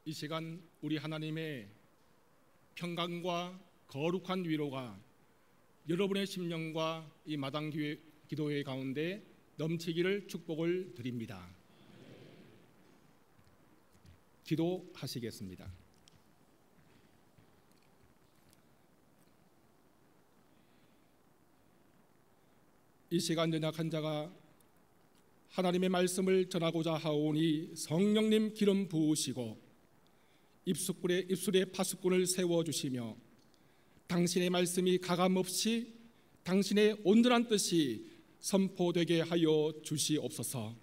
이 시간 우리 하나님의 평강과 거룩한 위로가 여러분의 심령과 이 마당 기도회 가운데 넘치기를 축복을 드립니다. 기도하시겠습니다. 이 시간 연약한 자가 하나님의 말씀을 전하고자 하오니 성령님 기름 부으시고 입술에 파수꾼을 세워주시며 당신의 말씀이 가감없이 당신의 온전한 뜻이 선포되게 하여 주시옵소서.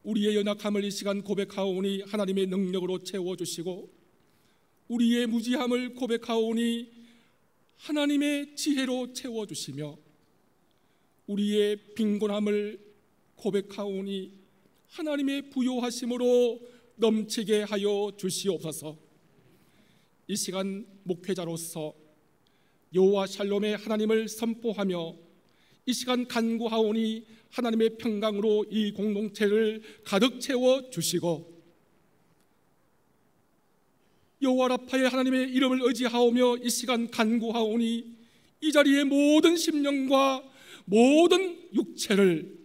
우리의 연약함을 이 시간 고백하오니 하나님의 능력으로 채워주시고 우리의 무지함을 고백하오니 하나님의 지혜로 채워주시며 우리의 빈곤함을 고백하오니 하나님의 부요하심으로 넘치게 하여 주시옵소서. 이 시간 목회자로서 여호와 샬롬의 하나님을 선포하며 이 시간 간구하오니 하나님의 평강으로 이 공동체를 가득 채워 주시고 여호와 라파의 하나님의 이름을 의지하오며 이 시간 간구하오니 이 자리의 모든 심령과 모든 육체를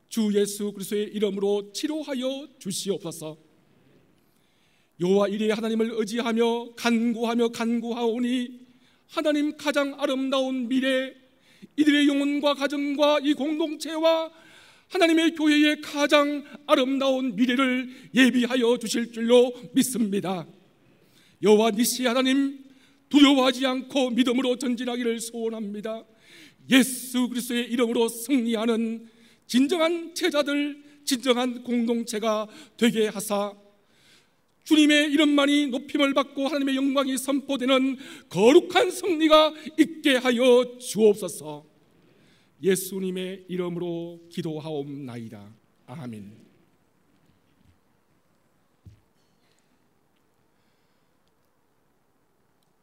주 예수 그리스도의 이름으로 치료하여 주시옵소서. 여호와 이레의 하나님을 의지하며 간구하오니 하나님 가장 아름다운 미래, 이들의 영혼과 가정과 이 공동체와 하나님의 교회의 가장 아름다운 미래를 예비하여 주실 줄로 믿습니다. 여호와 니시 하나님, 두려워하지 않고 믿음으로 전진하기를 소원합니다. 예수 그리스도의 이름으로 승리하는 진정한 제자들, 진정한 공동체가 되게 하사 주님의 이름만이 높임을 받고 하나님의 영광이 선포되는 거룩한 승리가 있게 하여 주옵소서. 예수님의 이름으로 기도하옵나이다. 아멘.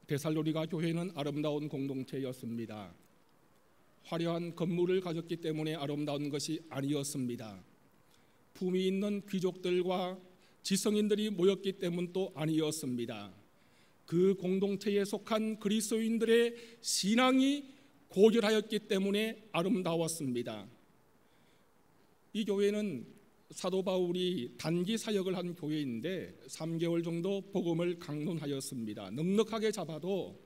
데살로니가 교회는 아름다운 공동체였습니다. 화려한 건물을 가졌기 때문에 아름다운 것이 아니었습니다. 품위 있는 귀족들과 지성인들이 모였기 때문도 아니었습니다. 그 공동체에 속한 그리스도인들의 신앙이 고결하였기 때문에 아름다웠습니다. 이 교회는 사도 바울이 단기 사역을 한 교회인데 3개월 정도 복음을 강론하였습니다. 넉넉하게 잡아도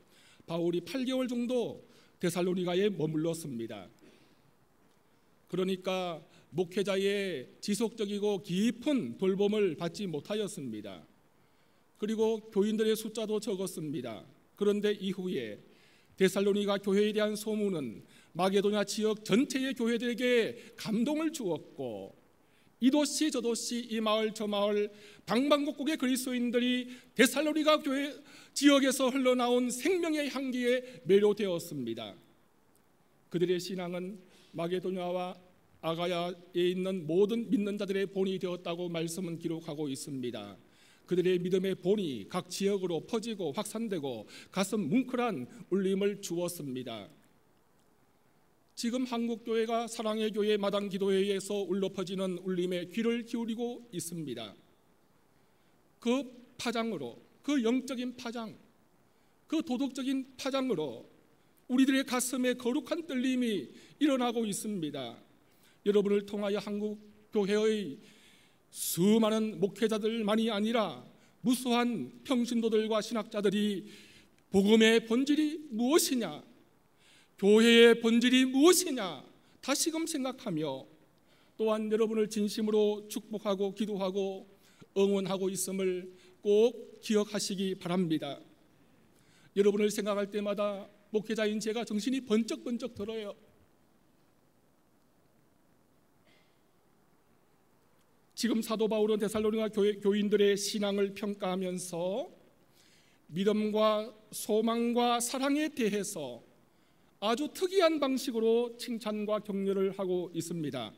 바울이 8개월 정도 데살로니가에 머물렀습니다. 그러니까 목회자의 지속적이고 깊은 돌봄을 받지 못하였습니다. 그리고 교인들의 숫자도 적었습니다. 그런데 이후에 데살로니가 교회에 대한 소문은 마게도냐 지역 전체의 교회들에게 감동을 주었고 이 도시 저 도시 이 마을 저 마을 방방곡곡의 그리스도인들이 데살로니가 교회 지역에서 흘러나온 생명의 향기에 매료되었습니다. 그들의 신앙은 마게도냐와 아가야에 있는 모든 믿는 자들의 본이 되었다고 말씀은 기록하고 있습니다. 그들의 믿음의 본이 각 지역으로 퍼지고 확산되고 가슴 뭉클한 울림을 주었습니다. 지금 한국교회가 사랑의 교회 마당 기도회에서 울려 퍼지는 울림에 귀를 기울이고 있습니다. 그 파장으로, 그 영적인 파장, 그 도덕적인 파장으로 우리들의 가슴에 거룩한 떨림이 일어나고 있습니다. 여러분을 통하여 한국교회의 수많은 목회자들만이 아니라 무수한 평신도들과 신학자들이 복음의 본질이 무엇이냐, 교회의 본질이 무엇이냐 다시금 생각하며 또한 여러분을 진심으로 축복하고 기도하고 응원하고 있음을 꼭 기억하시기 바랍니다. 여러분을 생각할 때마다 목회자인 제가 정신이 번쩍번쩍 들어요. 지금 사도 바울은 데살로니가 교인들의 신앙을 평가하면서 믿음과 소망과 사랑에 대해서 아주 특이한 방식으로 칭찬과 격려를 하고 있습니다.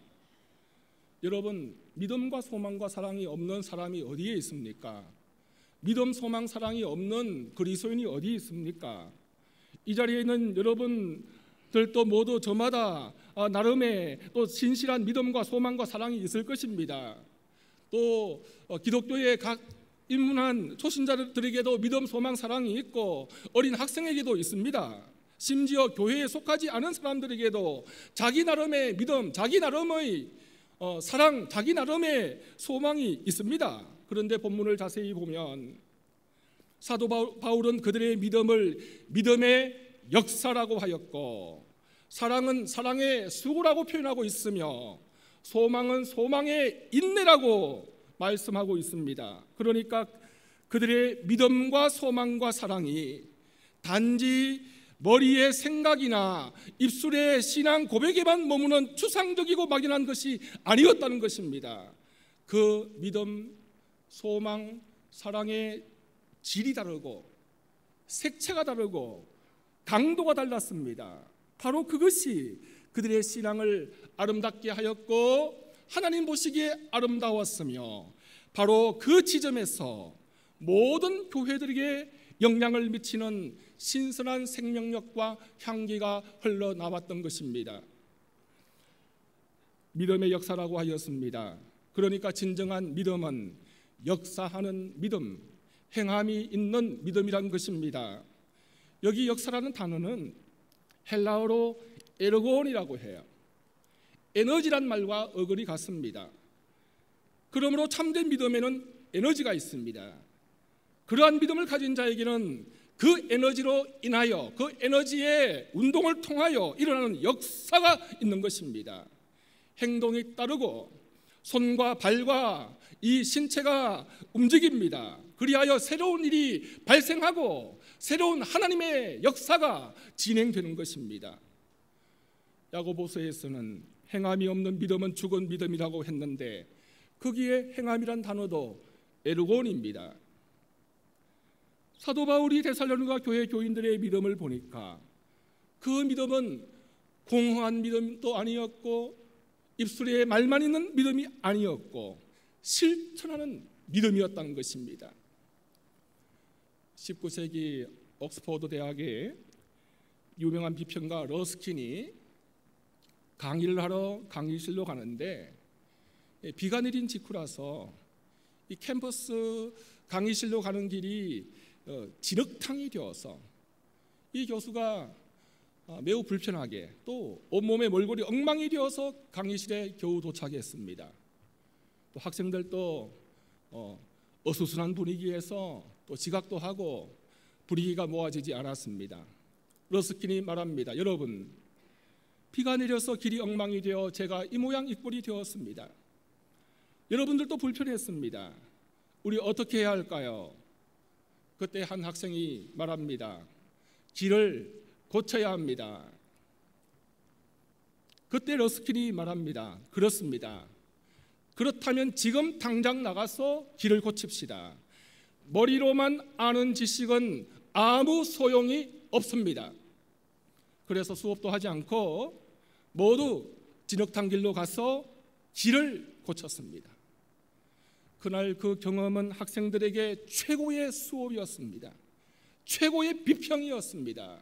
여러분, 믿음과 소망과 사랑이 없는 사람이 어디에 있습니까? 믿음, 소망, 사랑이 없는 그리스도인이 어디 있습니까? 이 자리에 있는 여러분들도 모두 저마다 나름의 또 진실한 믿음과 소망과 사랑이 있을 것입니다. 또 기독교의 각 입문한 초신자들에게도 믿음, 소망, 사랑이 있고 어린 학생에게도 있습니다. 심지어 교회에 속하지 않은 사람들에게도 자기 나름의 믿음, 자기 나름의 사랑, 자기 나름의 소망이 있습니다. 그런데 본문을 자세히 보면 사도 바울은 그들의 믿음을 믿음의 역사라고 하였고, 사랑은 사랑의 수고라고 표현하고 있으며, 소망은 소망의 인내라고 말씀하고 있습니다. 그러니까 그들의 믿음과 소망과 사랑이 단지 머리의 생각이나 입술의 신앙 고백에만 머무는 추상적이고 막연한 것이 아니었다는 것입니다. 그 믿음, 소망, 사랑의 질이 다르고 색채가 다르고 강도가 달랐습니다. 바로 그것이 그들의 신앙을 아름답게 하였고 하나님 보시기에 아름다웠으며, 바로 그 지점에서 모든 교회들에게 영향을 미치는 신선한 생명력과 향기가 흘러나왔던 것입니다. 믿음의 역사라고 하였습니다. 그러니까 진정한 믿음은 역사하는 믿음, 행함이 있는 믿음이란 것입니다. 여기 역사라는 단어는 헬라어로 에르곤이라고 해요. 에너지란 말과 어글이 같습니다. 그러므로 참된 믿음에는 에너지가 있습니다. 그러한 믿음을 가진 자에게는 그 에너지로 인하여, 그 에너지의 운동을 통하여 일어나는 역사가 있는 것입니다. 행동이 따르고 손과 발과 이 신체가 움직입니다. 그리하여 새로운 일이 발생하고 새로운 하나님의 역사가 진행되는 것입니다. 야고보서에서는 행함이 없는 믿음은 죽은 믿음이라고 했는데, 거기에 행함이란 단어도 에르곤입니다. 사도 바울이 데살로니가 교회 교인들의 믿음을 보니까 그 믿음은 공허한 믿음도 아니었고 입술에 말만 있는 믿음이 아니었고 실천하는 믿음이었다는 것입니다. 19세기 옥스퍼드 대학의 유명한 비평가 러스킨이 강의를 하러 강의실로 가는데, 비가 내린 직후라서 이 캠퍼스 강의실로 가는 길이 진흙탕이 되어서 이 교수가 매우 불편하게, 또 온몸에 몰골이 엉망이 되어서 강의실에 겨우 도착했습니다. 또 학생들도 어수선한 분위기에서 또 지각도 하고 분위기가 모아지지 않았습니다. 러스킨이 말합니다. 여러분, 비가 내려서 길이 엉망이 되어 제가 이 모양 이 꼴이 되었습니다. 여러분들도 불편했습니다. 우리 어떻게 해야 할까요? 그때 한 학생이 말합니다. 길을 고쳐야 합니다. 그때 러스킨이 말합니다. 그렇습니다. 그렇다면 지금 당장 나가서 길을 고칩시다. 머리로만 아는 지식은 아무 소용이 없습니다. 그래서 수업도 하지 않고 모두 진흙탕 길로 가서 길을 고쳤습니다. 그날 그 경험은 학생들에게 최고의 수업이었습니다. 최고의 비평이었습니다.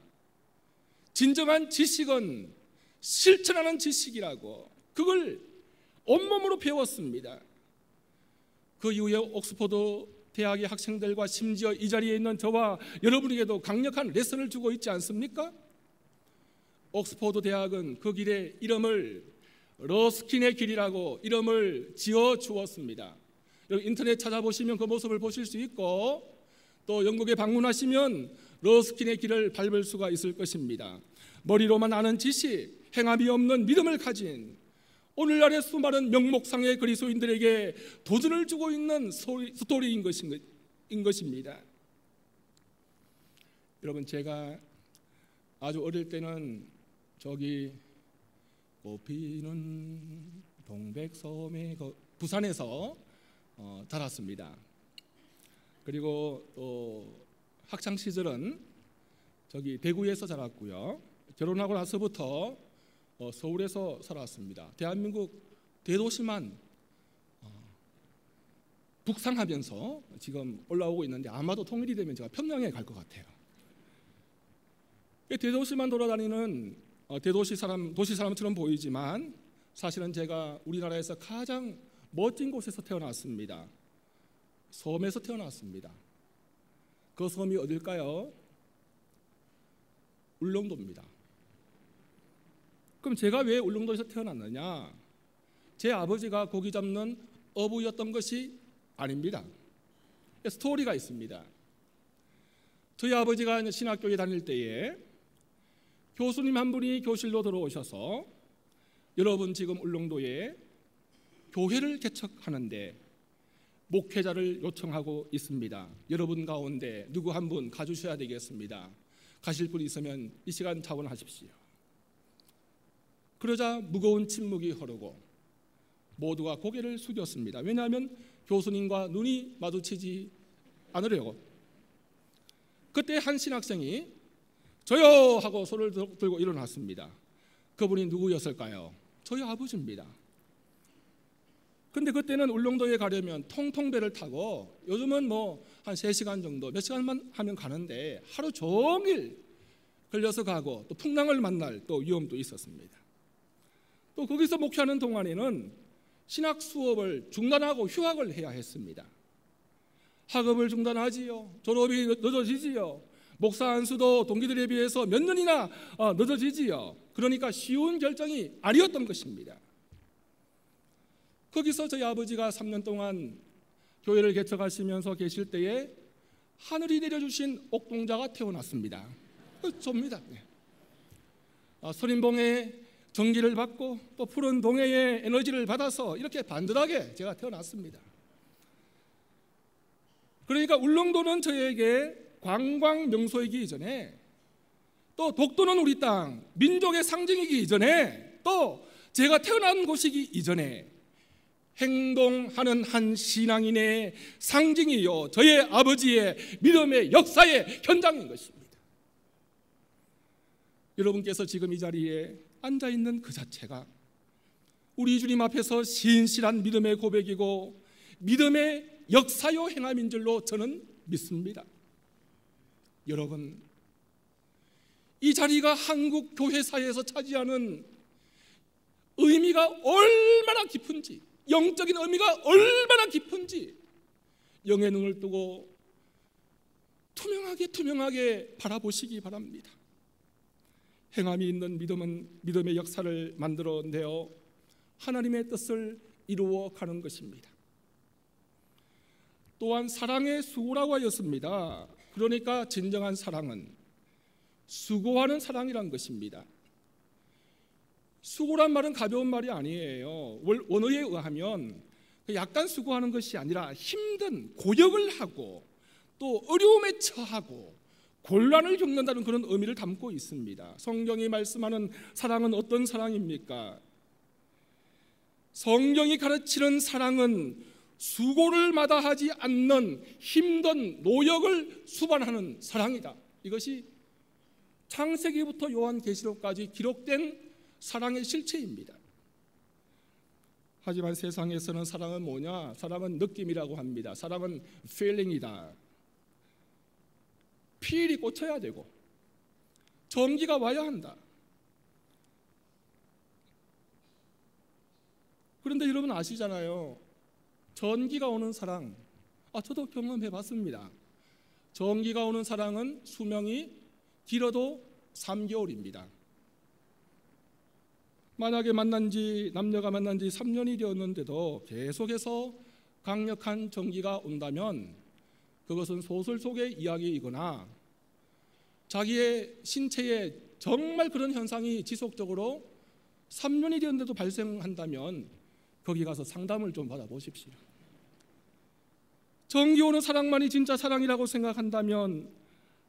진정한 지식은 실천하는 지식이라고, 그걸 온몸으로 배웠습니다. 그 이후에 옥스퍼드 대학의 학생들과 심지어 이 자리에 있는 저와 여러분에게도 강력한 레슨을 주고 있지 않습니까? 옥스퍼드 대학은 그 길의 이름을 러스킨의 길이라고 이름을 지어 주었습니다. 인터넷 찾아보시면 그 모습을 보실 수 있고, 또 영국에 방문하시면 러스킨의 길을 밟을 수가 있을 것입니다. 머리로만 아는 지식, 행함이 없는 믿음을 가진 오늘날의 수많은 명목상의 그리스도인들에게 도전을 주고 있는 스토리인 것입니다. 여러분, 제가 아주 어릴 때는 저기 꽃피는 동백섬에 부산에서 자랐습니다. 그리고 또 학창 시절은 저기 대구에서 자랐고요. 결혼하고 나서부터 서울에서 살았습니다. 대한민국 대도시만 북상하면서 지금 올라오고 있는데, 아마도 통일이 되면 제가 평양에 갈 것 같아요. 대도시만 돌아다니는 도시 사람처럼 보이지만 사실은 제가 우리나라에서 가장 멋진 곳에서 태어났습니다. 섬에서 태어났습니다. 그 섬이 어딜까요? 울릉도입니다. 그럼 제가 왜 울릉도에서 태어났느냐? 제 아버지가 고기 잡는 어부였던 것이 아닙니다. 스토리가 있습니다. 저희 아버지가 신학교에 다닐 때에 교수님 한 분이 교실로 들어오셔서 여러분 지금 울릉도에 교회를 개척하는데 목회자를 요청하고 있습니다. 여러분 가운데 누구 한 분 가주셔야 되겠습니다. 가실 분이 있으면 이 시간 자원하십시오. 그러자 무거운 침묵이 흐르고 모두가 고개를 숙였습니다. 왜냐하면 교수님과 눈이 마주치지 않으려고. 그때 한 신학생이 저요 하고 손을 들고 일어났습니다. 그분이 누구였을까요? 저희 아버지입니다. 근데 그때는 울릉도에 가려면 통통배를 타고 요즘은 한 3시간 정도 몇 시간만 하면 가는데 하루 종일 걸려서 가고 또 풍랑을 만날 또 위험도 있었습니다. 또 거기서 목회하는 동안에는 신학 수업을 중단하고 휴학을 해야 했습니다. 학업을 중단하지요. 졸업이 늦어지지요. 목사 안수도 동기들에 비해서 몇 년이나 늦어지지요. 그러니까 쉬운 결정이 아니었던 것입니다. 거기서 저희 아버지가 3년 동안 교회를 개척하시면서 계실 때에 하늘이 내려주신 옥동자가 태어났습니다. 접니다. 서린봉의 전기를 받고 또 푸른 동해의 에너지를 받아서 이렇게 반듯하게 제가 태어났습니다. 그러니까 울릉도는 저에게 관광 명소이기 이전에 또 독도는 우리 땅 민족의 상징이기 이전에 또 제가 태어난 곳이기 이전에 행동하는 한 신앙인의 상징이요 저의 아버지의 믿음의 역사의 현장인 것입니다. 여러분께서 지금 이 자리에 앉아있는 그 자체가 우리 주님 앞에서 신실한 믿음의 고백이고 믿음의 역사요 행함인 줄로 저는 믿습니다. 여러분, 이 자리가 한국 교회사회에서 차지하는 의미가 얼마나 깊은지, 영적인 의미가 얼마나 깊은지 영의 눈을 뜨고 투명하게 바라보시기 바랍니다. 행함이 있는 믿음은 믿음의 역사를 만들어내어 하나님의 뜻을 이루어 가는 것입니다. 또한 사랑의 수고라고 하였습니다. 그러니까 진정한 사랑은 수고하는 사랑이란 것입니다. 수고란 말은 가벼운 말이 아니에요. 원어에 의하면 약간 수고하는 것이 아니라 힘든 고역을 하고 또 어려움에 처하고 곤란을 겪는다는 그런 의미를 담고 있습니다. 성경이 말씀하는 사랑은 어떤 사랑입니까? 성경이 가르치는 사랑은 수고를 마다하지 않는 힘든 노역을 수반하는 사랑이다. 이것이 창세기부터 요한계시록까지 기록된 사랑의 실체입니다. 하지만 세상에서는 사랑은 뭐냐? 사랑은 느낌이라고 합니다. 사랑은 feeling이다. 필이 꽂혀야 되고 전기가 와야 한다. 그런데 여러분 아시잖아요. 전기가 오는 사랑, 저도 경험해 봤습니다. 전기가 오는 사랑은 수명이 길어도 3개월입니다. 만약에 남녀가 만난 지 3년이 되었는데도 계속해서 강력한 전기가 온다면 그것은 소설 속의 이야기이거나 자기의 신체에 정말 그런 현상이 지속적으로 3년이 되었는데도 발생한다면 거기 가서 상담을 좀 받아보십시오. 전기 오는 사랑만이 진짜 사랑이라고 생각한다면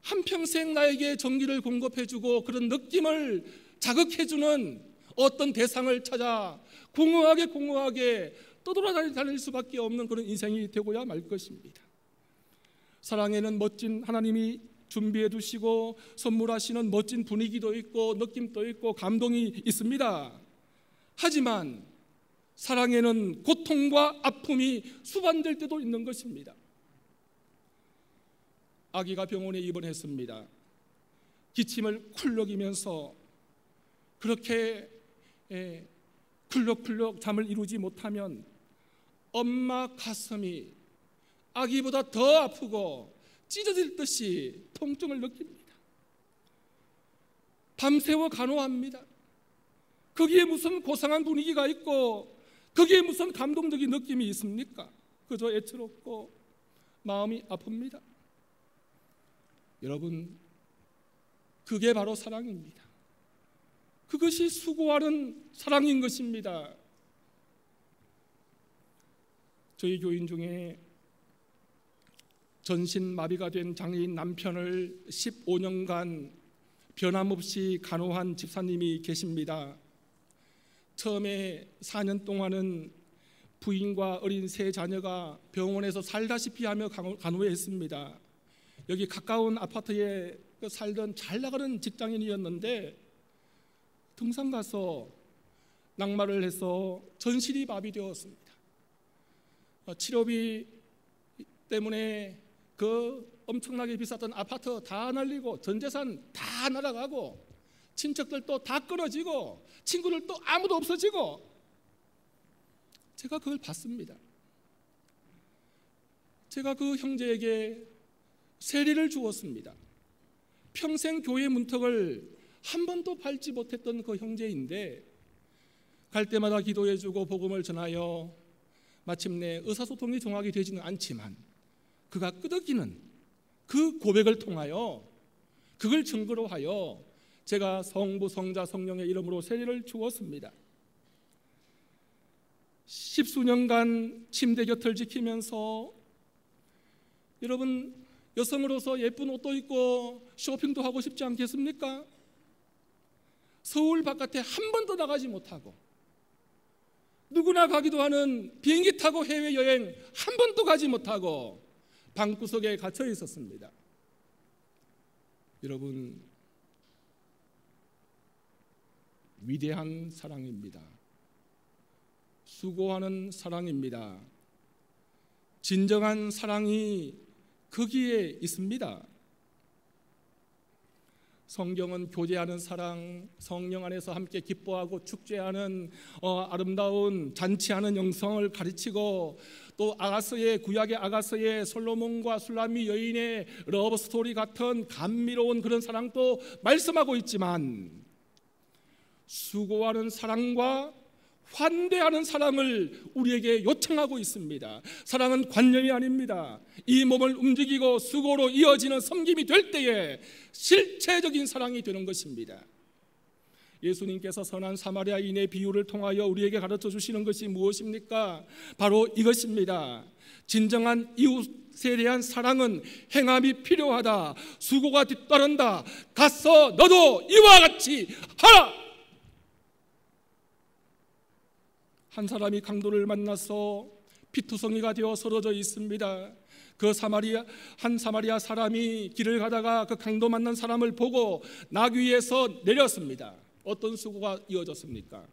한평생 나에게 전기를 공급해주고 그런 느낌을 자극해주는 어떤 대상을 찾아 공허하게 떠돌아다닐 수밖에 없는 그런 인생이 되고야 말 것입니다. 사랑에는 멋진 하나님이 준비해 두시고 선물하시는 멋진 분위기도 있고 느낌도 있고 감동이 있습니다. 하지만 사랑에는 고통과 아픔이 수반될 때도 있는 것입니다. 아기가 병원에 입원했습니다. 기침을 쿨럭이면서 그렇게 쿨럭쿨럭 잠을 이루지 못하면 엄마 가슴이 아기보다 더 아프고 찢어질 듯이 통증을 느낍니다. 밤새워 간호합니다. 거기에 무슨 고상한 분위기가 있고 거기에 무슨 감동적인 느낌이 있습니까? 그저 애처롭고 마음이 아픕니다. 여러분, 그게 바로 사랑입니다. 그것이 수고하는 사랑인 것입니다. 저희 교인 중에 전신마비가 된 장애인 남편을 15년간 변함없이 간호한 집사님이 계십니다. 처음에 4년 동안은 부인과 어린 세 자녀가 병원에서 살다시피 하며 간호했습니다. 여기 가까운 아파트에 살던 잘 나가는 직장인이었는데 등산 가서 낙마를 해서 전신이 마비되었습니다. 치료비 때문에 그 엄청나게 비쌌던 아파트 다 날리고 전 재산 다 날아가고 친척들도 다 끊어지고 친구들도 아무도 없어지고 제가 그걸 봤습니다. 제가 그 형제에게 세리를 주었습니다. 평생 교회 문턱을 한 번도 밟지 못했던 그 형제인데 갈 때마다 기도해주고 복음을 전하여 마침내 의사소통이 정확히 되지는 않지만 그가 끄덕이는 그 고백을 통하여 그걸 증거로 하여 제가 성부, 성자, 성령의 이름으로 세례를 주었습니다. 10수년간 침대 곁을 지키면서 여러분, 여성으로서 예쁜 옷도 입고 쇼핑도 하고 싶지 않겠습니까? 서울 바깥에 한 번도 나가지 못하고 누구나 가기도 하는 비행기 타고 해외여행 한 번도 가지 못하고 방구석에 갇혀 있었습니다. 여러분, 위대한 사랑입니다. 수고하는 사랑입니다. 진정한 사랑이 거기에 있습니다. 성경은 교제하는 사랑, 성령 안에서 함께 기뻐하고 축제하는 아름다운 잔치하는 영성을 가르치고 또 아가서의 구약의 아가서의 솔로몬과 술람미 여인의 러브 스토리 같은 감미로운 그런 사랑도 말씀하고 있지만 수고하는 사랑과 환대하는 사랑을 우리에게 요청하고 있습니다. 사랑은 관념이 아닙니다. 이 몸을 움직이고 수고로 이어지는 섬김이 될 때에 실체적인 사랑이 되는 것입니다. 예수님께서 선한 사마리아인의 비유를 통하여 우리에게 가르쳐 주시는 것이 무엇입니까? 바로 이것입니다. 진정한 이웃에 대한 사랑은 행함이 필요하다. 수고가 뒤따른다. 가서 너도 이와 같이 하라. 한 사람이 강도를 만나서 피투성이가 되어 쓰러져 있습니다. 그 한 사마리아 사람이 길을 가다가 그 강도 만난 사람을 보고 나귀에서 내렸습니다. 어떤 수고가 이어졌습니까?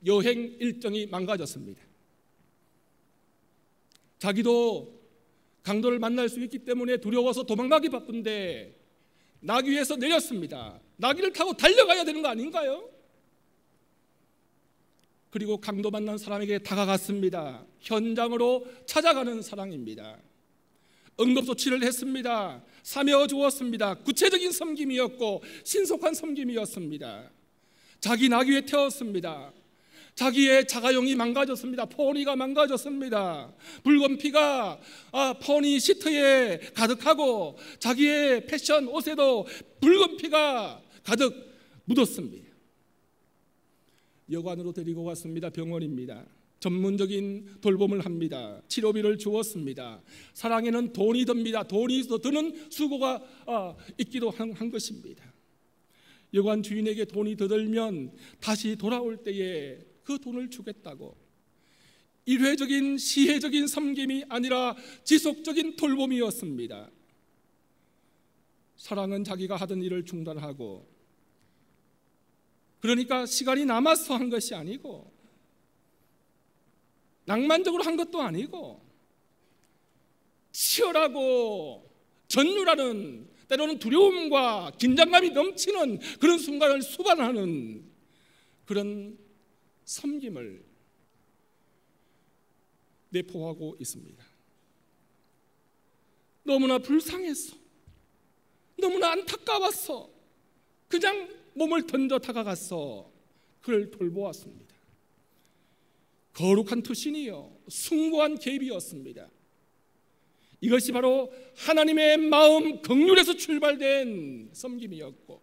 여행 일정이 망가졌습니다. 자기도 강도를 만날 수 있기 때문에 두려워서 도망가기 바쁜데 나귀에서 내렸습니다. 나귀를 타고 달려가야 되는 거 아닌가요? 그리고 강도 만난 사람에게 다가갔습니다. 현장으로 찾아가는 사랑입니다. 응급조치를 했습니다. 사며 주었습니다. 구체적인 섬김이었고 신속한 섬김이었습니다. 자기 나귀에 태웠습니다. 자기의 자가용이 망가졌습니다. 포니가 망가졌습니다. 붉은 피가 포니 시트에 가득하고 자기의 패션 옷에도 붉은 피가 가득 묻었습니다. 여관으로 데리고 갔습니다. 병원입니다. 전문적인 돌봄을 합니다. 치료비를 주었습니다. 사랑에는 돈이 듭니다. 돈이 더 드는 수고가 있기도 한 것입니다. 여관 주인에게 돈이 더 들면 다시 돌아올 때에 그 돈을 주겠다고. 일회적인 시혜적인 섬김이 아니라 지속적인 돌봄이었습니다. 사랑은 자기가 하던 일을 중단하고, 그러니까 시간이 남아서 한 것이 아니고 낭만적으로 한 것도 아니고 치열하고 전율하는, 때로는 두려움과 긴장감이 넘치는 그런 순간을 수반하는 그런 섬김을 내포하고 있습니다. 너무나 불쌍했어. 너무나 안타까웠어. 그냥 몸을 던져 다가갔어. 그를 돌보았습니다. 거룩한 투신이요, 숭고한 계비였습니다. 이것이 바로 하나님의 마음 긍휼에서 출발된 섬김이었고,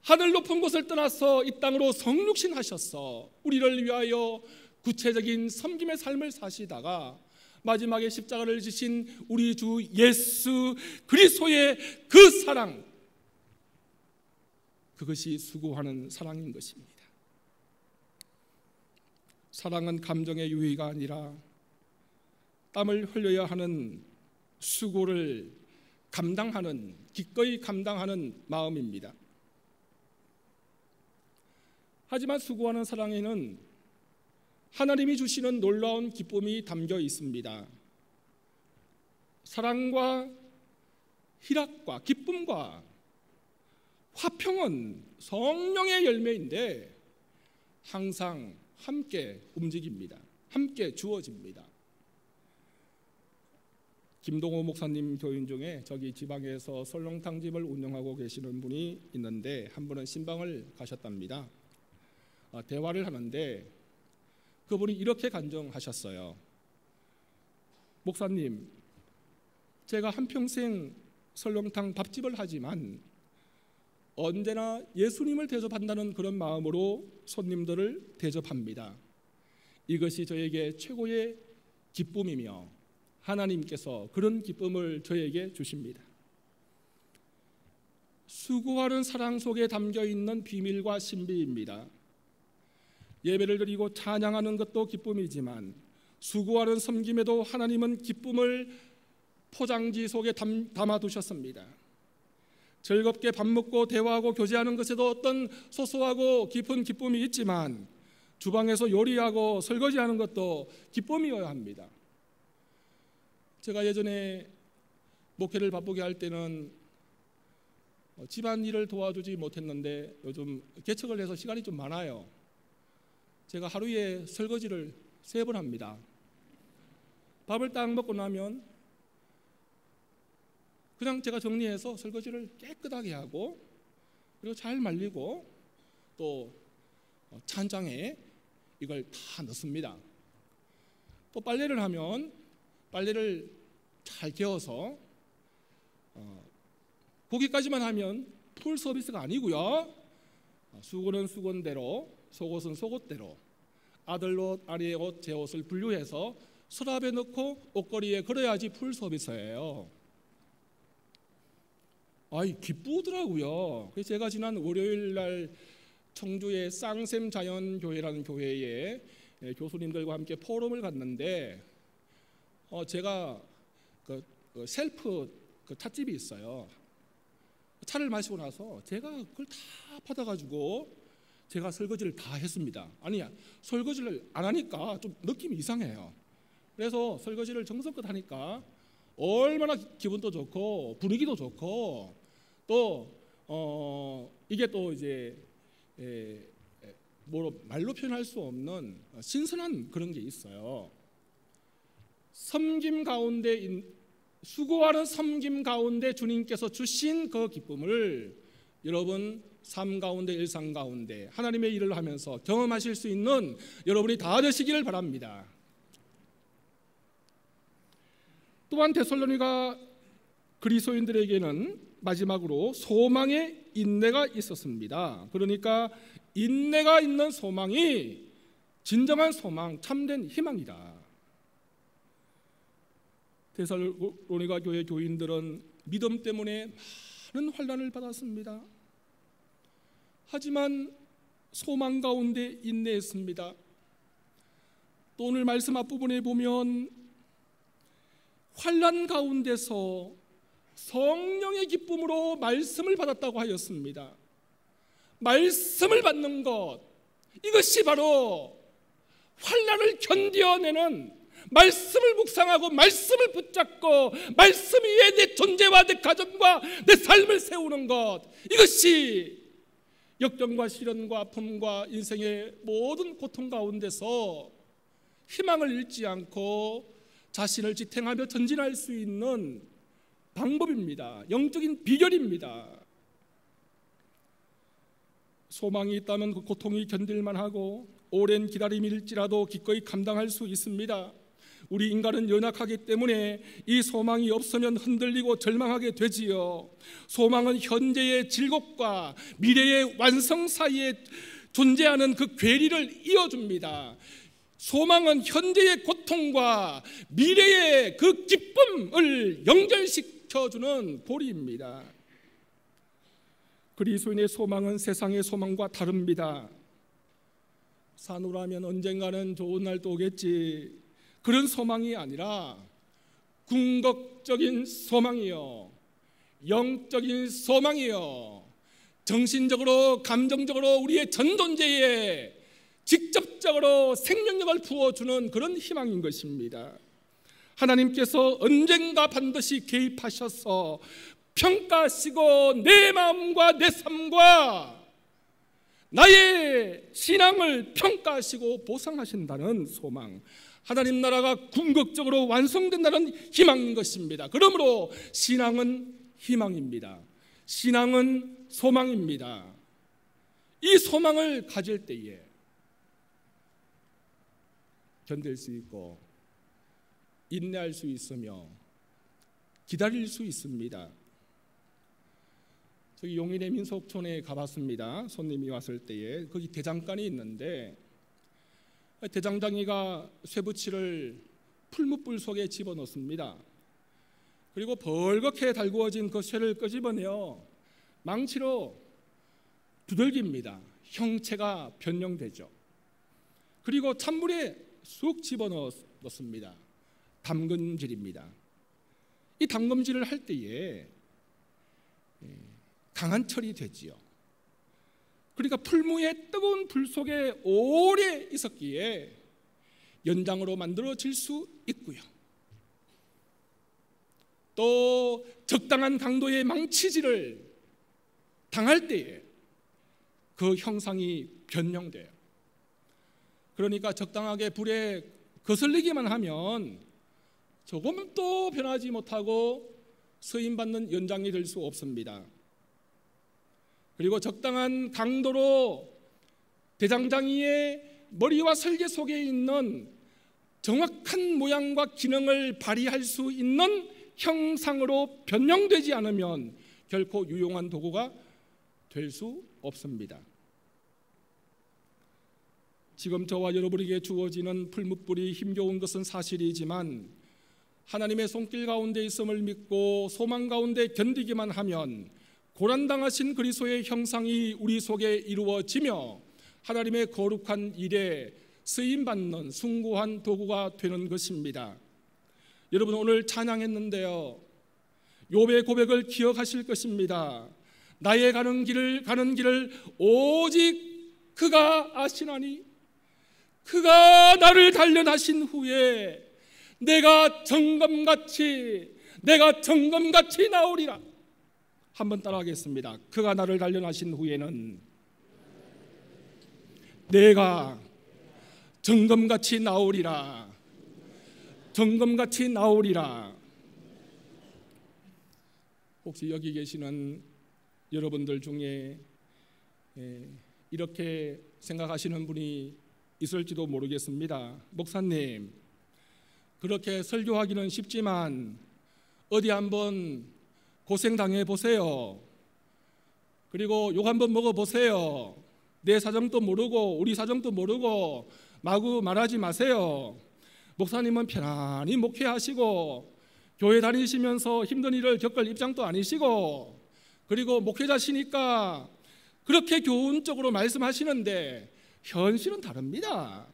하늘 높은 곳을 떠나서 이 땅으로 성육신하셔서 우리를 위하여 구체적인 섬김의 삶을 사시다가 마지막에 십자가를 지신 우리 주 예수 그리스도의 그 사랑, 그것이 수고하는 사랑인 것입니다. 사랑은 감정의 유의가 아니라 땀을 흘려야 하는 수고를 감당하는, 기꺼이 감당하는 마음입니다. 하지만 수고하는 사랑에는 하나님이 주시는 놀라운 기쁨이 담겨 있습니다. 사랑과 희락과 기쁨과 화평은 성령의 열매인데 항상 함께 움직입니다. 함께 주어집니다. 김동호 목사님 교인 중에 저기 지방에서 설렁탕집을 운영하고 계시는 분이 있는데 한 번은 신방을 가셨답니다. 대화를 하는데 그분이 이렇게 간증하셨어요. 목사님, 제가 한평생 설렁탕 밥집을 하지만 언제나 예수님을 대접한다는 그런 마음으로 손님들을 대접합니다. 이것이 저에게 최고의 기쁨이며 하나님께서 그런 기쁨을 저에게 주십니다. 수고하는 사랑 속에 담겨 있는 비밀과 신비입니다. 예배를 드리고 찬양하는 것도 기쁨이지만 수고하는 섬김에도 하나님은 기쁨을 포장지 속에 담아두셨습니다. 즐겁게 밥 먹고 대화하고 교제하는 것에도 어떤 소소하고 깊은 기쁨이 있지만 주방에서 요리하고 설거지하는 것도 기쁨이어야 합니다. 제가 예전에 목회를 바쁘게 할 때는 집안일을 도와주지 못했는데 요즘 개척을 해서 시간이 좀 많아요. 제가 하루에 설거지를 3번 합니다. 밥을 딱 먹고 나면 그냥 제가 정리해서 설거지를 깨끗하게 하고 그리고 잘 말리고 또 찬장에 이걸 다 넣습니다. 또 빨래를 하면 빨래를 잘 개어서 거기까지만 하면 풀 서비스가 아니고요. 수건은 수건대로, 속옷은 속옷대로, 아들 옷, 아내의 옷, 제 옷을 분류해서 서랍에 넣고 옷걸이에 걸어야지 풀 서비스예요. 아이, 기쁘더라고요. 그래서 제가 지난 월요일 날 청주의 쌍샘 자연교회라는 교회에 교수님들과 함께 포럼을 갔는데 제가 그 셀프 찻집이 있어요. 차를 마시고 나서 제가 그걸 다 받아가지고 제가 설거지를 다 했습니다. 아니야, 설거지를 안 하니까 좀 느낌이 이상해요. 그래서 설거지를 정성껏 하니까 얼마나 기분도 좋고 분위기도 좋고 또 이게 또 이제 말로 표현할 수 없는 신선한 그런 게 있어요. 섬김 가운데, 수고하는 섬김 가운데 주님께서 주신 그 기쁨을 여러분 삶 가운데, 일상 가운데 하나님의 일을 하면서 경험하실 수 있는 여러분이 다 되시기를 바랍니다. 또한 데살로니가 그리스도인들에게는 마지막으로 소망의 인내가 있었습니다. 그러니까 인내가 있는 소망이 진정한 소망, 참된 희망이다. 데살로니가 교회 교인들은 믿음 때문에 많은 환난을 받았습니다. 하지만 소망 가운데 인내했습니다. 또 오늘 말씀 앞부분에 보면 환난 가운데서 성령의 기쁨으로 말씀을 받았다고 하였습니다. 말씀을 받는 것, 이것이 바로 환난을 견뎌내는, 말씀을 묵상하고 말씀을 붙잡고 말씀 위에 내 존재와 내 가정과 내 삶을 세우는 것, 이것이 역경과 시련과 아픔과 인생의 모든 고통 가운데서 희망을 잃지 않고 자신을 지탱하며 전진할 수 있는 방법입니다. 영적인 비결입니다. 소망이 있다면 그 고통이 견딜만 하고 오랜 기다림일지라도 기꺼이 감당할 수 있습니다. 우리 인간은 연약하기 때문에 이 소망이 없으면 흔들리고 절망하게 되지요. 소망은 현재의 즐겁과 미래의 완성 사이에 존재하는 그 괴리를 이어줍니다. 소망은 현재의 고통과 미래의 그 기쁨을 연결시켜주는 고리입니다. 그리스도인의 소망은 세상의 소망과 다릅니다. 사노라면 언젠가는 좋은 날도 오겠지, 그런 소망이 아니라 궁극적인 소망이요, 영적인 소망이요, 정신적으로 감정적으로 우리의 전 존재에 직접적으로 생명력을 부어주는 그런 희망인 것입니다. 하나님께서 언젠가 반드시 개입하셔서 평가하시고 내 마음과 내 삶과 나의 신앙을 평가하시고 보상하신다는 소망, 하나님 나라가 궁극적으로 완성된다는 희망인 것입니다. 그러므로 신앙은 희망입니다. 신앙은 소망입니다. 이 소망을 가질 때에 견딜 수 있고 인내할 수 있으며 기다릴 수 있습니다. 저기 용인의 민속촌에 가봤습니다. 손님이 왔을 때에 거기 대장간이 있는데 대장장이가 쇠붙이를 풀무불 속에 집어넣습니다. 그리고 벌겋게 달구어진 그 쇠를 끄집어내어 망치로 두들깁니다. 형체가 변형되죠. 그리고 찬물에 쑥 집어넣습니다. 담금질입니다. 이 담금질을 할 때에 강한 철이 되지요. 그러니까 풀무의 뜨거운 불 속에 오래 있었기에 연장으로 만들어질 수 있고요. 또 적당한 강도의 망치질을 당할 때에 그 형상이 변형돼요. 그러니까 적당하게 불에 거슬리기만 하면 조금도 변하지 못하고 쓰임받는 연장이 될 수 없습니다. 그리고 적당한 강도로 대장장이의 머리와 설계 속에 있는 정확한 모양과 기능을 발휘할 수 있는 형상으로 변형되지 않으면 결코 유용한 도구가 될 수 없습니다. 지금 저와 여러분에게 주어지는 풀무불이 힘겨운 것은 사실이지만 하나님의 손길 가운데 있음을 믿고 소망 가운데 견디기만 하면 고난당하신 그리스도의 형상이 우리 속에 이루어지며 하나님의 거룩한 일에 쓰임받는 숭고한 도구가 되는 것입니다. 여러분, 오늘 찬양했는데요, 욥의 고백을 기억하실 것입니다. 나의 가는 길을 오직 그가 아시나니 그가 나를 단련하신 후에 내가 정금같이 나오리라. 한번 따라하겠습니다. 그가 나를 단련하신 후에는 내가 정금같이 나오리라. 정금같이 나오리라. 혹시 여기 계시는 여러분들 중에 이렇게 생각하시는 분이 있을지도 모르겠습니다. 목사님, 그렇게 설교하기는 쉽지만 어디 한번 고생당해 보세요. 그리고 욕 한번 먹어보세요. 내 사정도 모르고 우리 사정도 모르고 마구 말하지 마세요. 목사님은 편안히 목회하시고 교회 다니시면서 힘든 일을 겪을 입장도 아니시고, 그리고 목회자시니까 그렇게 교훈적으로 말씀하시는데 현실은 다릅니다.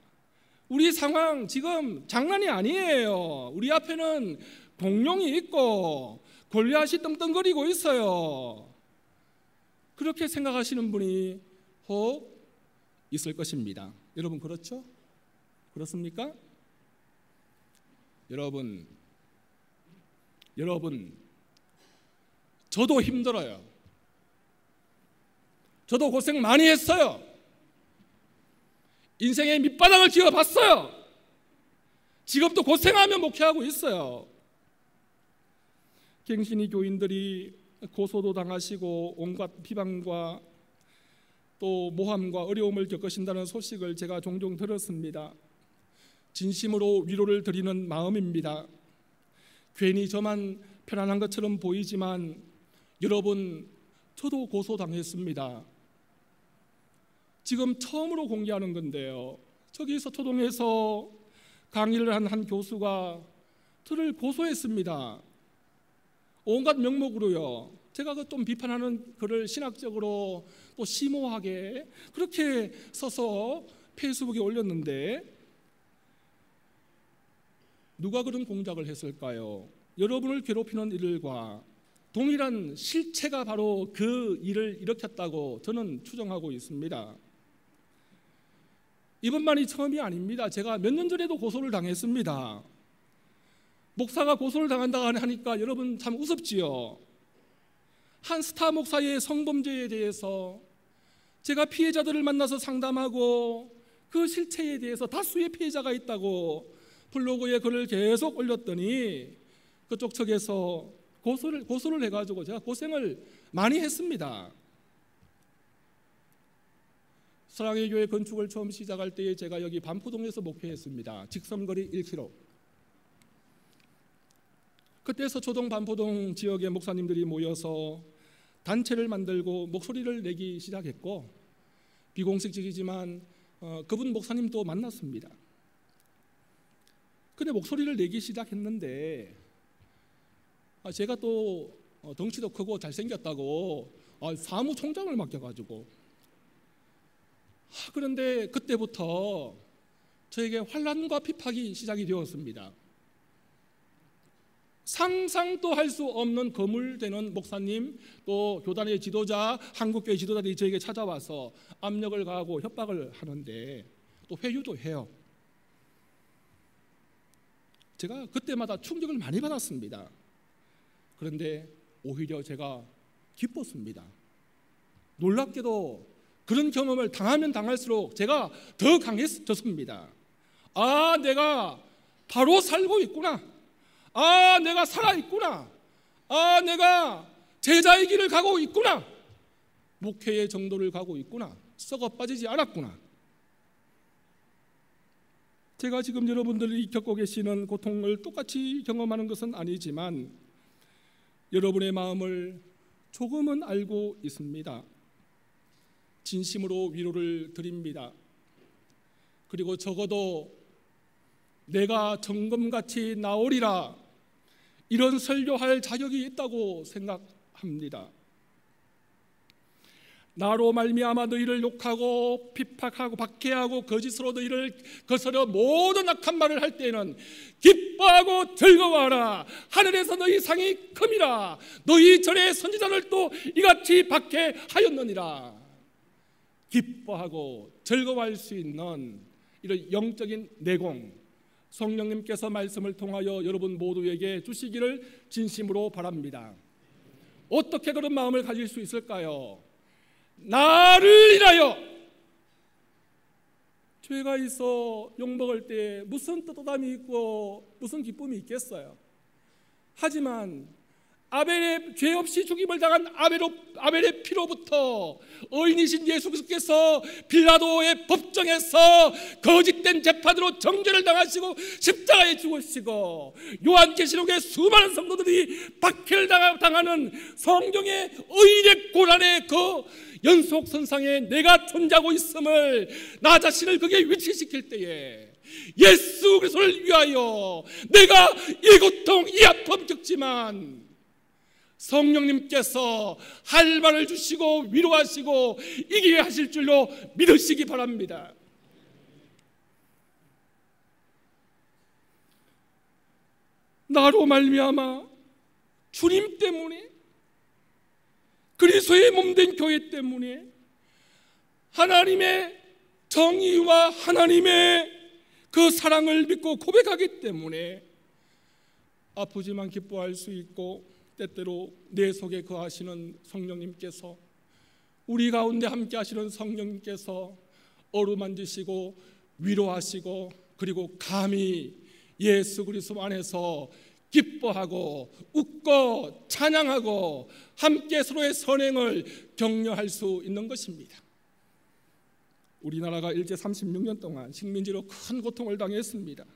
우리 상황 지금 장난이 아니에요. 우리 앞에는 공룡이 있고 골리앗이 떵떵거리고 있어요. 그렇게 생각하시는 분이 혹 있을 것입니다. 여러분, 그렇죠? 그렇습니까? 여러분, 저도 힘들어요. 저도 고생 많이 했어요. 인생의 밑바닥을 지어봤어요. 지금도 고생하며 목회하고 있어요. 갱신이 교인들이 고소도 당하시고 온갖 비방과 또 모함과 어려움을 겪으신다는 소식을 제가 종종 들었습니다. 진심으로 위로를 드리는 마음입니다. 괜히 저만 편안한 것처럼 보이지만 여러분, 저도 고소당했습니다. 지금 처음으로 공개하는 건데요, 저기서 초동에서 강의를 한 한 교수가 저를 고소했습니다. 온갖 명목으로요. 제가 그 좀 비판하는 글을 신학적으로 또 심오하게 그렇게 써서 페이스북에 올렸는데, 누가 그런 공작을 했을까요? 여러분을 괴롭히는 일과 동일한 실체가 바로 그 일을 일으켰다고 저는 추정하고 있습니다. 이번만이 처음이 아닙니다. 제가 몇 년 전에도 고소를 당했습니다. 목사가 고소를 당한다고 하니까 여러분 참 우습지요. 한 스타 목사의 성범죄에 대해서 제가 피해자들을 만나서 상담하고 그 실체에 대해서 다수의 피해자가 있다고 블로그에 글을 계속 올렸더니 그쪽 측에서 고소를 해가지고 제가 고생을 많이 했습니다. 사랑의 교회 건축을 처음 시작할 때에 제가 여기 반포동에서 목회했습니다. 직선거리 1km. 그때 서초동 반포동 지역의 목사님들이 모여서 단체를 만들고 목소리를 내기 시작했고, 비공식적이지만 그분 목사님도 만났습니다. 근데 목소리를 내기 시작했는데 제가 또 덩치도 크고 잘생겼다고 사무총장을 맡겨가지고, 그런데 그때부터 저에게 환난과 핍박이 시작이 되었습니다. 상상도 할 수 없는 거물되는 목사님, 또 교단의 지도자, 한국교회 지도자들이 저에게 찾아와서 압력을 가하고 협박을 하는데 또 회유도 해요. 제가 그때마다 충격을 많이 받았습니다. 그런데 오히려 제가 기뻤습니다. 놀랍게도 그런 경험을 당하면 당할수록 제가 더 강해졌습니다. 내가 바로 살고 있구나. 내가 살아있구나. 내가 제자의 길을 가고 있구나. 목회의 정도를 가고 있구나. 썩어 빠지지 않았구나. 제가 지금 여러분들이 겪고 계시는 고통을 똑같이 경험하는 것은 아니지만 여러분의 마음을 조금은 알고 있습니다. 진심으로 위로를 드립니다. 그리고 적어도 내가 정금같이 나오리라, 이런 설교할 자격이 있다고 생각합니다. 나로 말미암아 너희를 욕하고 비박하고 박해하고 거짓으로 너희를 거스려 모든 악한 말을 할 때에는 기뻐하고 즐거워하라. 하늘에서 너희 상이 큼이라. 너희 전에 선지자를 또 이같이 박해하였느니라. 기뻐하고 즐거워할 수 있는 이런 영적인 내공, 성령님께서 말씀을 통하여 여러분 모두에게 주시기를 진심으로 바랍니다. 어떻게 그런 마음을 가질 수 있을까요? 나를 인하여 죄가 있어 욕먹을 때 무슨 떳떳함이 있고 무슨 기쁨이 있겠어요? 하지만 아벨의 죄 없이 죽임을 당한 아벨의 피로부터 의인이신 예수 그리스도께서 빌라도의 법정에서 거짓된 재판으로 정죄를 당하시고 십자가에 죽으시고 요한계시록의 수많은 성도들이 박해를 당하는 성경의 의인의 고난의 그 연속선상에 내가 존재하고 있음을, 나 자신을 거기에 위치시킬 때에 예수 그리스도를 위하여 내가 이 고통 이 아픔 겪지만 성령님께서 할 말을 주시고 위로하시고 이기게 하실 줄로 믿으시기 바랍니다. 나로 말미암아 주님 때문에, 그리스도의 몸된 교회 때문에, 하나님의 정의와 하나님의 그 사랑을 믿고 고백하기 때문에 아프지만 기뻐할 수 있고, 때때로 내 속에 거하시는 성령님께서, 우리 가운데 함께 하시는 성령님께서 어루만지시고 위로하시고, 그리고 감히 예수 그리스도 안에서 기뻐하고 웃고 찬양하고 함께 서로의 선행을 격려할 수 있는 것입니다. 우리나라가 일제 36년 동안 식민지로 큰 고통을 당했습니다.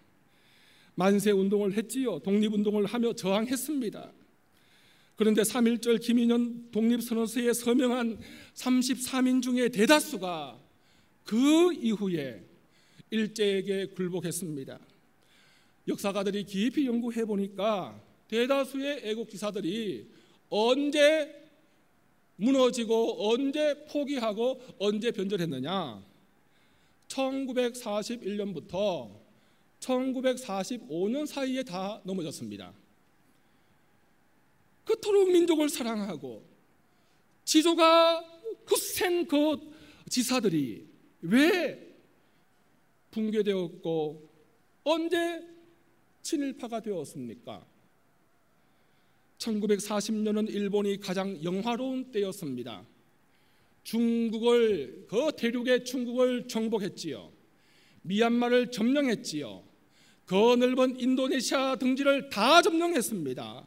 만세운동을 했지요. 독립운동을 하며 저항했습니다. 그런데 3.1절 김인현 독립선언서에 서명한 33인 중에 대다수가 그 이후에 일제에게 굴복했습니다. 역사가들이 깊이 연구해 보니까 대다수의 애국지사들이 언제 무너지고 언제 포기하고 언제 변절했느냐? 1941년부터 1945년 사이에 다 넘어졌습니다. 그토록 민족을 사랑하고 지조가 굳센 그 지사들이 왜 붕괴되었고 언제 친일파가 되었습니까? 1940년은 일본이 가장 영화로운 때였습니다. 중국을, 그 대륙의 중국을 정복했지요. 미얀마를 점령했지요. 그 넓은 인도네시아 등지를 다 점령했습니다.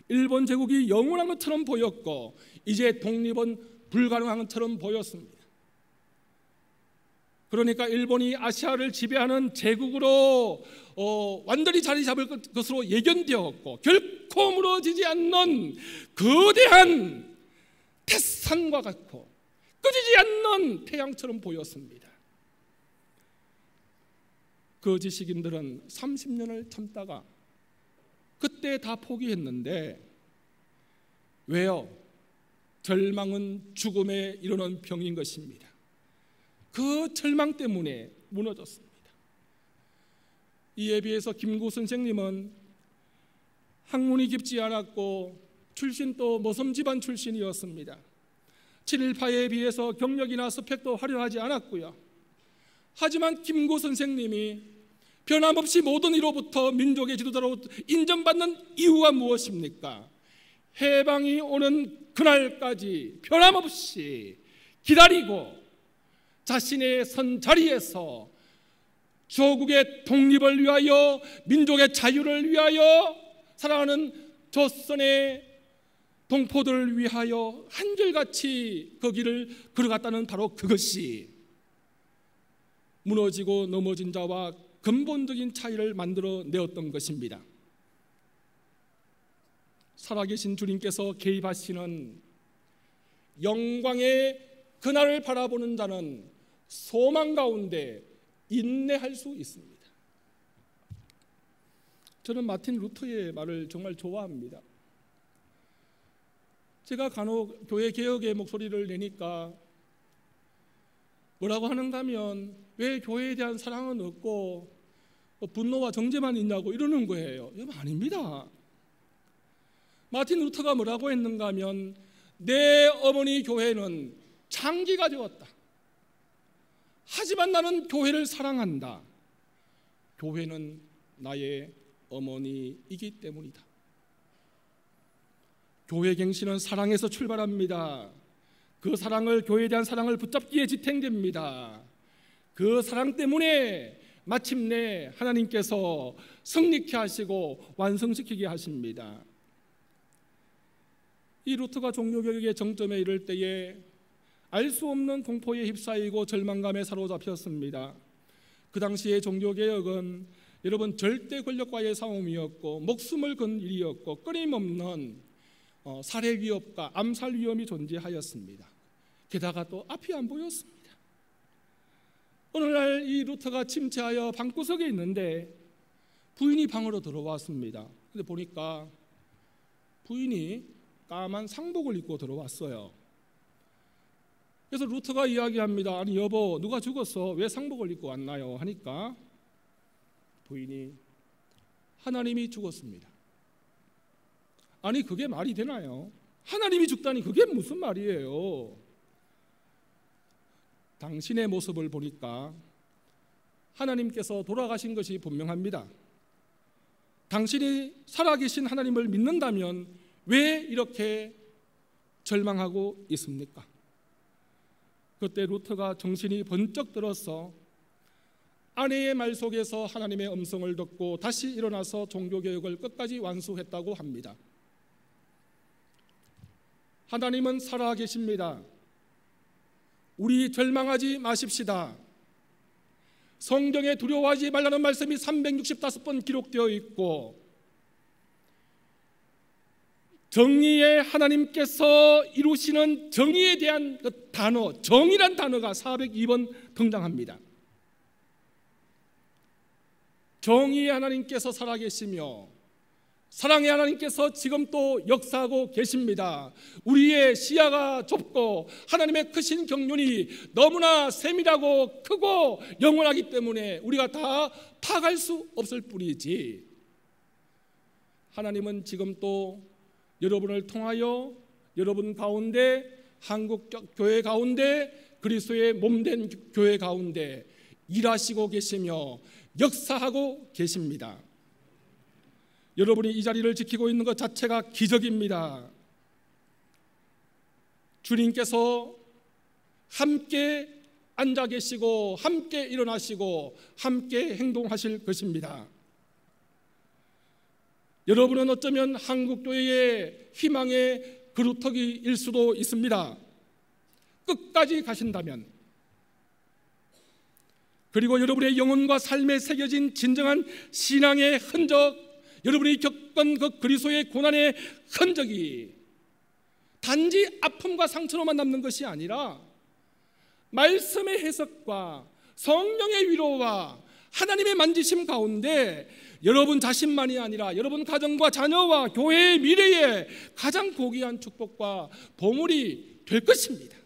일본 제국이 영원한 것처럼 보였고 이제 독립은 불가능한 것처럼 보였습니다. 그러니까 일본이 아시아를 지배하는 제국으로 완전히 자리 잡을 것으로 예견되었고 결코 무너지지 않는 거대한 태산과 같고 꺼지지 않는 태양처럼 보였습니다. 그 지식인들은 30년을 참다가 그때 다 포기했는데 왜요? 절망은 죽음에 이르는 병인 것입니다. 그 절망 때문에 무너졌습니다. 이에 비해서 김구 선생님은 학문이 깊지 않았고 출신도 모섬 집안 출신이었습니다. 친일파에 비해서 경력이나 스펙도 화려하지 않았고요. 하지만 김구 선생님이 변함없이 모든 이로부터 민족의 지도자로 인정받는 이유가 무엇입니까? 해방이 오는 그날까지 변함없이 기다리고 자신의 선 자리에서 조국의 독립을 위하여 민족의 자유를 위하여 살아가는 조선의 동포들을 위하여 한결같이 그 길을 걸어갔다는 바로 그것이 무너지고 넘어진 자와 근본적인 차이를 만들어 내었던 것입니다. 살아계신 주님께서 개입하시는 영광의 그날을 바라보는 자는 소망 가운데 인내할 수 있습니다. 저는 마틴 루터의 말을 정말 좋아합니다. 제가 간혹 교회 개혁의 목소리를 내니까 뭐라고 하는가 하면 왜 교회에 대한 사랑은 없고 분노와 정죄만 있냐고 이러는 거예요. 이거 아닙니다. 마틴 루터가 뭐라고 했는가 하면 내 어머니 교회는 창기가 되었다. 하지만 나는 교회를 사랑한다. 교회는 나의 어머니이기 때문이다. 교회 갱신은 사랑에서 출발합니다. 그 사랑을, 교회에 대한 사랑을 붙잡기에 지탱됩니다. 그 사랑 때문에 마침내 하나님께서 성립케 하시고 완성시키게 하십니다. 이 루터가 종교개혁의 정점에 이를 때에 알 수 없는 공포에 휩싸이고 절망감에 사로잡혔습니다. 그 당시의 종교개혁은 여러분 절대 권력과의 싸움이었고 목숨을 건 일이었고 끊임없는 살해 위협과 암살 위험이 존재하였습니다. 게다가 또 앞이 안 보였습니다. 어느 날 이 루터가 침체하여 방구석에 있는데 부인이 방으로 들어왔습니다. 근데 보니까 부인이 까만 상복을 입고 들어왔어요. 그래서 루터가 이야기합니다. 아니 여보, 누가 죽었어? 왜 상복을 입고 왔나요? 하니까 부인이 하나님이 죽었습니다. 아니 그게 말이 되나요? 하나님이 죽다니 그게 무슨 말이에요? 당신의 모습을 보니까 하나님께서 돌아가신 것이 분명합니다. 당신이 살아계신 하나님을 믿는다면 왜 이렇게 절망하고 있습니까? 그때 루터가 정신이 번쩍 들어서 아내의 말 속에서 하나님의 음성을 듣고 다시 일어나서 종교개혁을 끝까지 완수했다고 합니다. 하나님은 살아계십니다. 우리 절망하지 마십시다. 성경에 두려워하지 말라는 말씀이 365번 기록되어 있고, 정의의 하나님께서 이루시는 정의에 대한 그 단어, 정의란 단어가 402번 등장합니다. 정의의 하나님께서 살아계시며 사랑의 하나님께서 지금 또 역사하고 계십니다. 우리의 시야가 좁고 하나님의 크신 경륜이 너무나 세밀하고 크고 영원하기 때문에 우리가 다 파악할 수 없을 뿐이지, 하나님은 지금 또 여러분을 통하여 여러분 가운데, 한국 교회 가운데, 그리스도의 몸된 교회 가운데 일하시고 계시며 역사하고 계십니다. 여러분이 이 자리를 지키고 있는 것 자체가 기적입니다. 주님께서 함께 앉아 계시고 함께 일어나시고 함께 행동하실 것입니다. 여러분은 어쩌면 한국교회의 희망의 그루터기일 수도 있습니다. 끝까지 가신다면, 그리고 여러분의 영혼과 삶에 새겨진 진정한 신앙의 흔적, 여러분이 겪은 그 그리스도의 고난의 흔적이 단지 아픔과 상처로만 남는 것이 아니라 말씀의 해석과 성령의 위로와 하나님의 만지심 가운데 여러분 자신만이 아니라 여러분 가정과 자녀와 교회의 미래에 가장 고귀한 축복과 보물이 될 것입니다.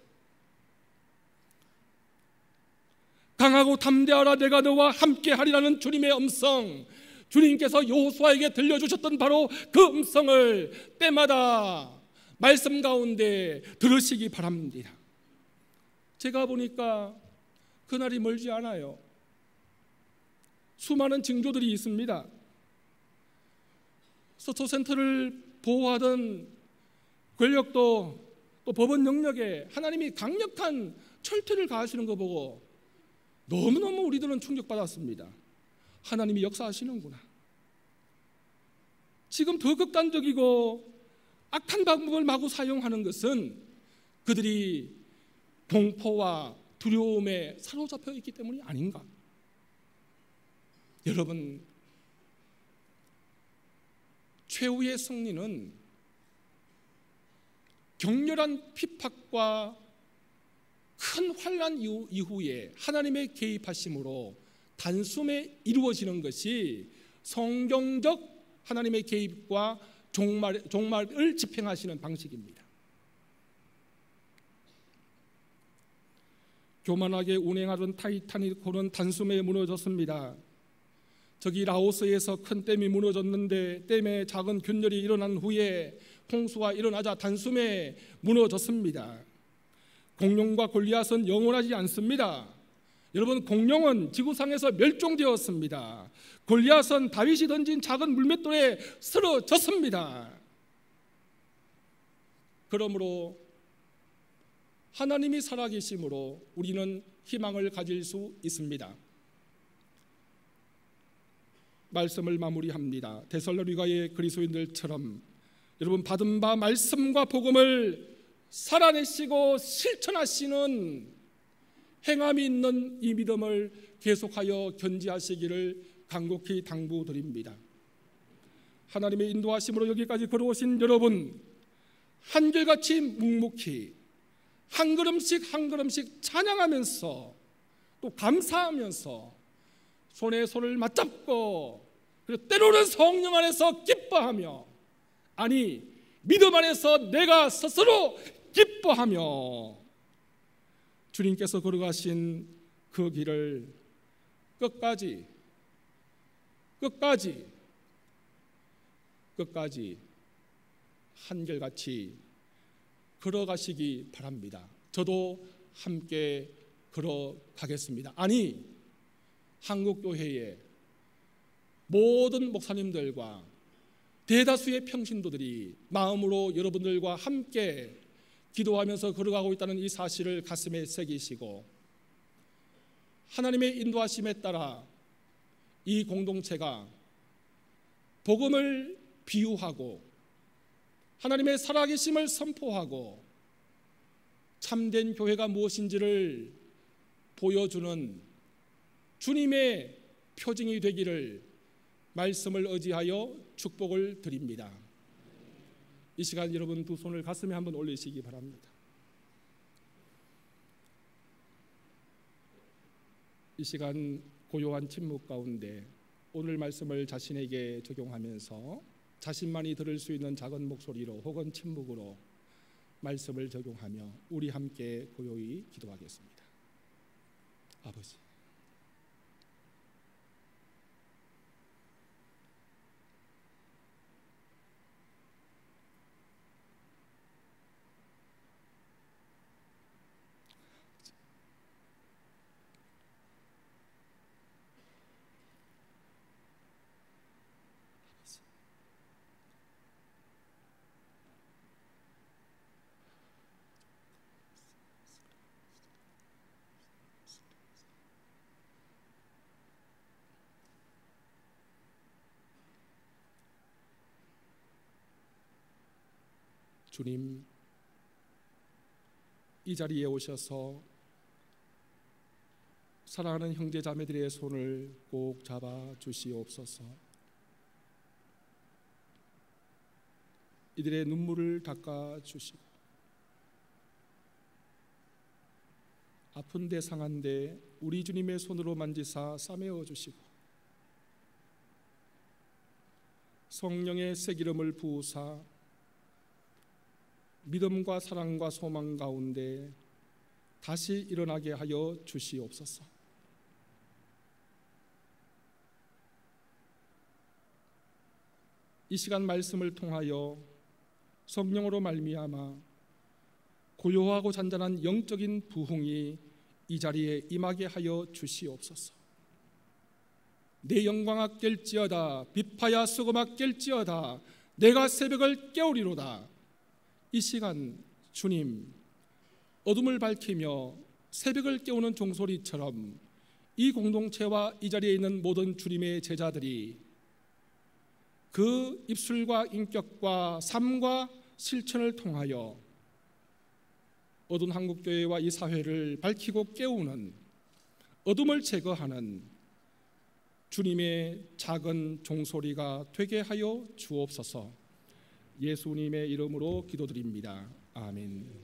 강하고 담대하라, 내가 너와 함께 하리라는 주님의 음성, 주님께서 여호수아에게 들려주셨던 바로 그 음성을 때마다 말씀 가운데 들으시기 바랍니다. 제가 보니까 그날이 멀지 않아요. 수많은 징조들이 있습니다. 서초센터를 보호하던 권력도 또 법원 영역에 하나님이 강력한 철퇴를 가하시는 거 보고 너무너무 우리들은 충격받았습니다. 하나님이 역사하시는구나. 지금 더 극단적이고 악한 방법을 마구 사용하는 것은 그들이 공포와 두려움에 사로잡혀 있기 때문이 아닌가. 여러분, 최후의 승리는 격렬한 핍박과 큰 환난 이후에 하나님의 개입하심으로 단숨에 이루어지는 것이 성경적 하나님의 개입과 종말을 집행하시는 방식입니다. 교만하게 운행하던 타이타닉호는 단숨에 무너졌습니다. 저기 라오스에서 큰 댐이 무너졌는데 댐에 작은 균열이 일어난 후에 홍수가 일어나자 단숨에 무너졌습니다. 공룡과 골리앗은 영원하지 않습니다. 여러분, 공룡은 지구상에서 멸종되었습니다. 골리앗은 다윗이 던진 작은 물맷돌에 쓰러졌습니다. 그러므로 하나님이 살아계심으로 우리는 희망을 가질 수 있습니다. 말씀을 마무리합니다. 데살로니가의 그리스도인들처럼 여러분, 받은 바 말씀과 복음을 살아내시고 실천하시는 행함이 있는 이 믿음을 계속하여 견지하시기를 간곡히 당부드립니다. 하나님의 인도하심으로 여기까지 걸어오신 여러분, 한결같이 묵묵히 한 걸음씩 한 걸음씩 찬양하면서 또 감사하면서 손에 손을 맞잡고, 그리고 때로는 성령 안에서 기뻐하며, 아니 믿음 안에서 내가 스스로 기뻐하며 주님께서 걸어가신 그 길을 끝까지 한결같이 걸어가시기 바랍니다. 저도 함께 걸어가겠습니다. 아니, 한국교회의 모든 목사님들과 대다수의 평신도들이 마음으로 여러분들과 함께 기도하면서 걸어가고 있다는 이 사실을 가슴에 새기시고, 하나님의 인도하심에 따라 이 공동체가 복음을 비유하고 하나님의 살아계심을 선포하고 참된 교회가 무엇인지를 보여주는 주님의 표징이 되기를 말씀을 의지하여 축복을 드립니다. 이 시간 여러분 두 손을 가슴에 한번 올리시기 바랍니다. 이 시간 고요한 침묵 가운데 오늘 말씀을 자신에게 적용하면서 자신만이 들을 수 있는 작은 목소리로 혹은 침묵으로 말씀을 적용하며 우리 함께 고요히 기도하겠습니다. 아버지, 주님, 이 자리에 오셔서 사랑하는 형제 자매들의 손을 꼭 잡아 주시옵소서. 이들의 눈물을 닦아 주시고 아픈데 상한데 우리 주님의 손으로 만지사 싸매어 주시고 성령의 새 기름을 부으사 믿음과 사랑과 소망 가운데 다시 일어나게 하여 주시옵소서. 이 시간 말씀을 통하여 성령으로 말미암아 고요하고 잔잔한 영적인 부흥이 이 자리에 임하게 하여 주시옵소서. 내 영광아 깰지어다, 비파야 수금아 깰지어다, 내가 새벽을 깨우리로다. 이 시간 주님, 어둠을 밝히며 새벽을 깨우는 종소리처럼 이 공동체와 이 자리에 있는 모든 주님의 제자들이 그 입술과 인격과 삶과 실천을 통하여 어두운 한국교회와 이 사회를 밝히고 깨우는, 어둠을 제거하는 주님의 작은 종소리가 되게 하여 주옵소서. 예수님의 이름으로 기도드립니다. 아멘.